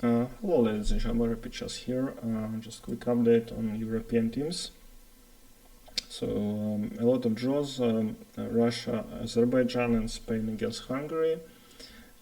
Hello ladies and gentlemen, Pictures here. Just quick update on European teams. So a lot of draws, Russia, Azerbaijan and Spain against Hungary.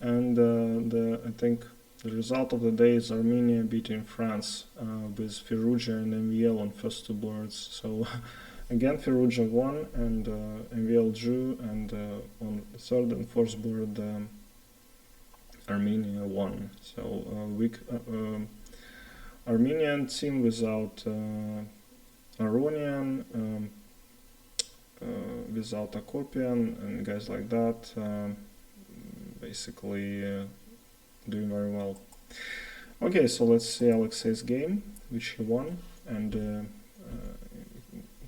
And I think the result of the day is Armenia beating France with Firouzja and MVL on first two boards. So again Firouzja won and MVL drew, and on third and fourth board Armenia won. So weak Armenian team without Aronian, without Akopian and guys like that, basically doing very well. Okay, so let's see Alexei's game, which he won, and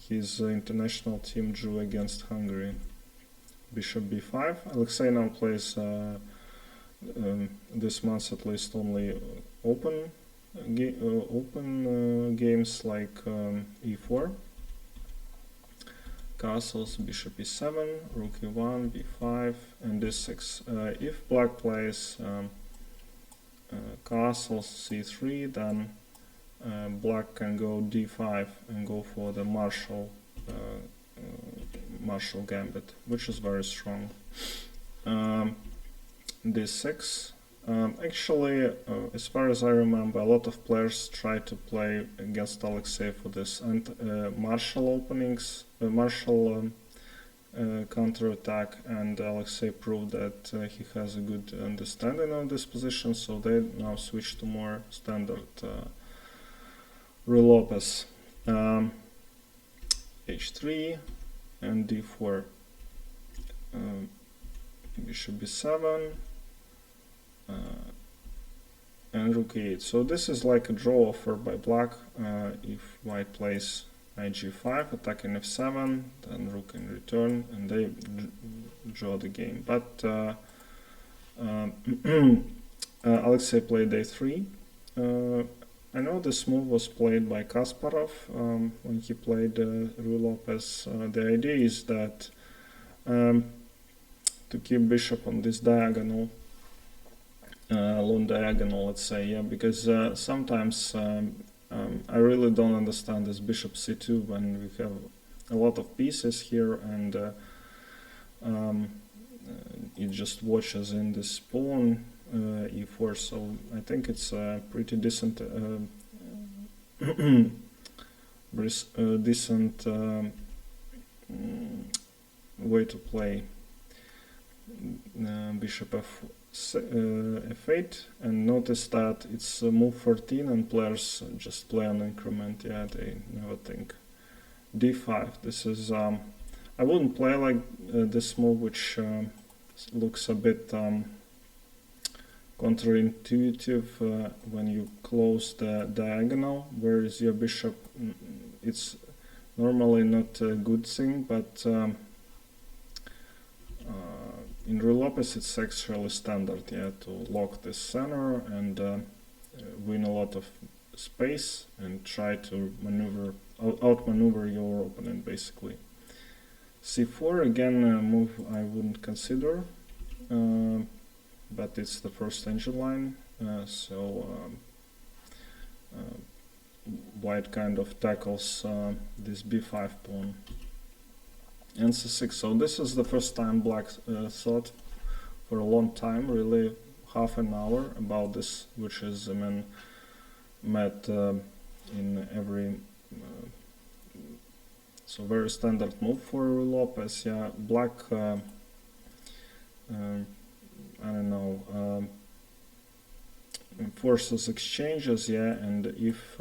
his international team drew against Hungary. Bishop b5. Alexei now plays this month at least only open games like e4, castles, bishop e7, rook e1, b5, and d6. If black plays castles c3, then black can go d5 and go for the Marshall gambit, which is very strong. d6. Actually, as far as I remember, a lot of players try to play against Alexei for this Marshall openings, Marshall counter-attack, and Alexei proved that he has a good understanding of this position, so they now switch to more standard Ruy Lopez. h3 and d4. Bishop b7 and rook e8. So this is like a draw offer by black. If white plays knight g5, attacking f7, then rook in return, and they draw the game. But Alexei played a3. I know this move was played by Kasparov when he played Ruy Lopez. The idea is that to keep bishop on this diagonal, long diagonal, let's say, yeah, because sometimes I really don't understand this bishop c2 when we have a lot of pieces here, and it just watches in this pawn e4. So I think it's a pretty decent way to play. Bishop f8, and notice that it's move 14 and players just play on increment. Yeah, they never think. d5. This is I wouldn't play like this move, which looks a bit counterintuitive when you close the diagonal. Where is your bishop? It's normally not a good thing, but in Ruy Lopez it's actually standard, yeah, to lock this center and win a lot of space and try to outmaneuver your opponent, basically. c4, again, a move I wouldn't consider, but it's the first engine line, so white kind of tackles this b5 pawn. And c6. So this is the first time black thought for a long time, really half an hour, about this, which is met in every so very standard move for Ruy Lopez. Yeah, black I don't know, forces exchanges, yeah, and if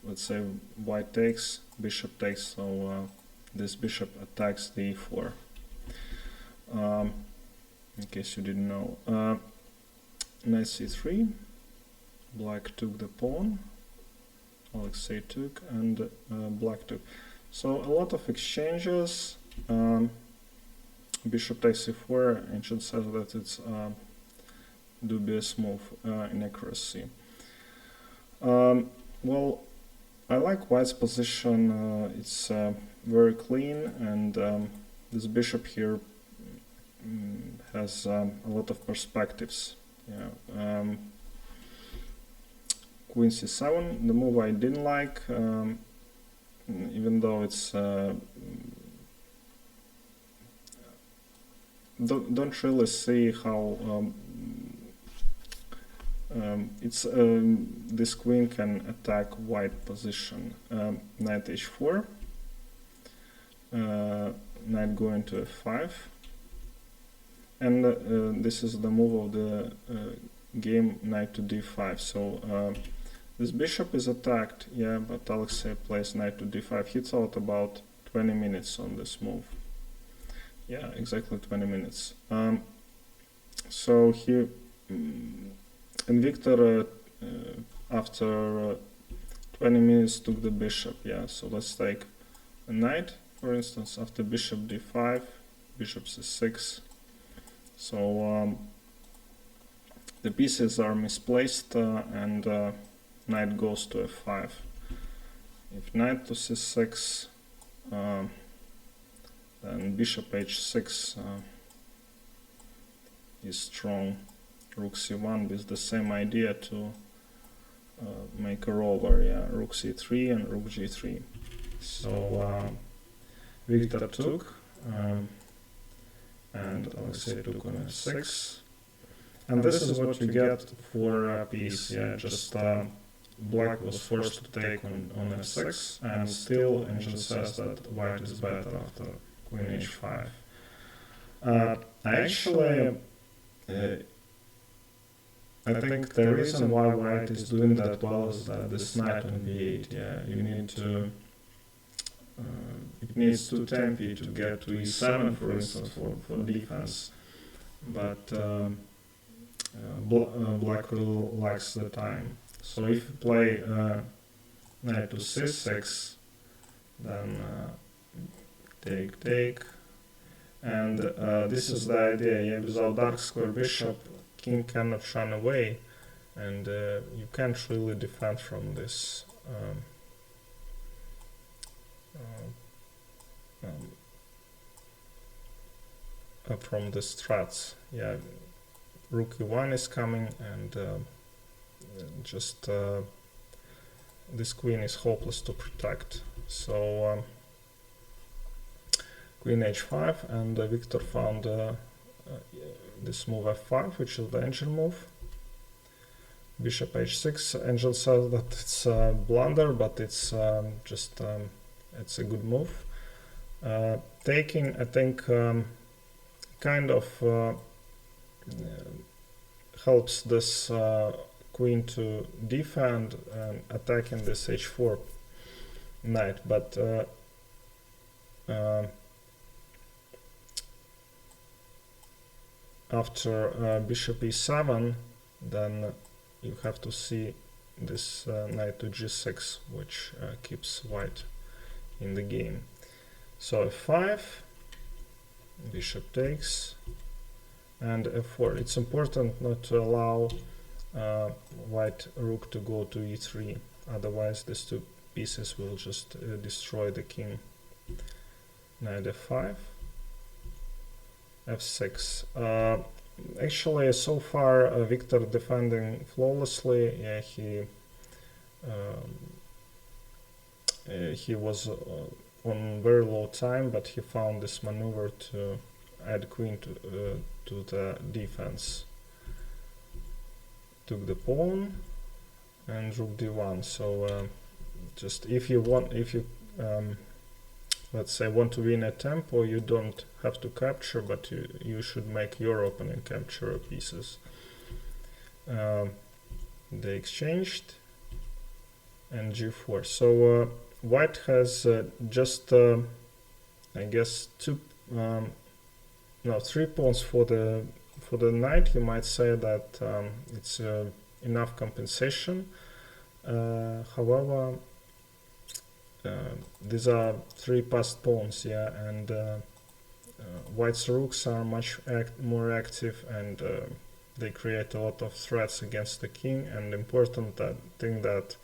let's say white takes, bishop takes, so this bishop attacks the e4, in case you didn't know. Knight c3, black took the pawn, Alexei took, and black took. So a lot of exchanges. Bishop takes e4, ancient says that it's dubious move in accuracy. Well, I like white's position. It's very clean, and this bishop here has a lot of perspectives. Yeah, queen c7, the move I didn't like, even though it's don't really see how this queen can attack white position. Knight h4, knight going to f5, and this is the move of the game, knight to d5. So this bishop is attacked, yeah, but Alexei plays knight to d5. He thought about 20 minutes on this move. Yeah, exactly 20 minutes. So he and Victor after 20 minutes took the bishop. Yeah, so let's take a knight, for instance, after bishop d5, bishop c6. So the pieces are misplaced and knight goes to f5. If knight to c6, then bishop h6 is strong. Rook c1 with the same idea to make a rover. Yeah, rook c3 and rook g3. So Victor took and Alexei took on f6. And this is what you get for a piece. Yeah, just black was forced to take on f6, and still engine says that white is better after queen h5. Actually, I think the reason why white is doing that well is that this knight on b8. Yeah, you need to. It needs to tempi to get to e7, for instance, for defense. But black really likes the time. So if you play knight to c6, then take, and this is the idea. Yeah, without dark square bishop, king cannot run away, and you can't really defend from this. From the strats. Yeah, rook e1 is coming, and just this queen is hopeless to protect. So queen h5, and Victor found this move f5, which is the engine move. Bishop h6. Engine says that it's a blunder, but it's just it's a good move. Taking, I think, kind of helps this queen to defend and attacking this h4 knight, but after bishop e7, then you have to see this knight to g6, which keeps white in the game. So f5, bishop takes, and f4. It's important not to allow white rook to go to e3, otherwise these two pieces will just destroy the king. Knight f5, f6. Actually, so far Victor defending flawlessly. Yeah, he was on very low time, but he found this maneuver to add queen to the defense. Took the pawn and rook d1. So just if you let's say want to win a tempo, you don't have to capture, but you should make your opponent capture pieces. They exchanged and g4. So white has just I guess three pawns for the knight. You might say that it's enough compensation. However, these are three passed pawns, yeah, and white's rooks are much more active, and they create a lot of threats against the king. And important thing that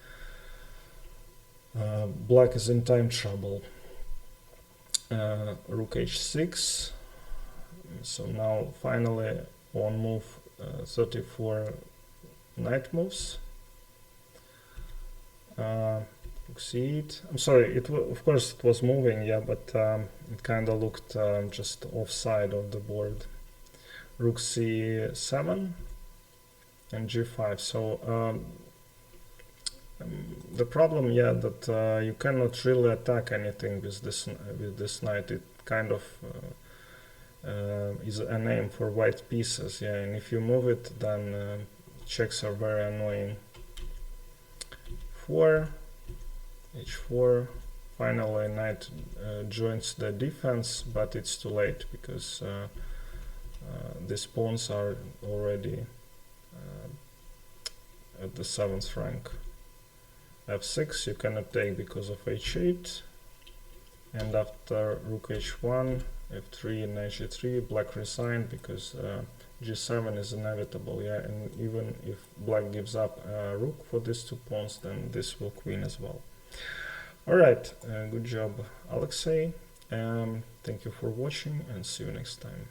black is in time trouble. Rook h6. So now finally on move 34 knight moves. Rook c8. I'm sorry, of course it was moving, yeah, but it kind of looked just offside of the board. Rook c7 and g5. So the problem, yeah, that you cannot really attack anything with this knight. It kind of is a name for white pieces, yeah, and if you move it, then checks are very annoying. 4 h4. Finally knight joins the defense, but it's too late because these pawns are already at the 7th rank. f6 you cannot take because of h8, and after rook h1, f3 knight g3, black resigned because g7 is inevitable, yeah, and even if black gives up rook for these two pawns, then this will queen as well. Alright, good job, Alexei. Thank you for watching and see you next time.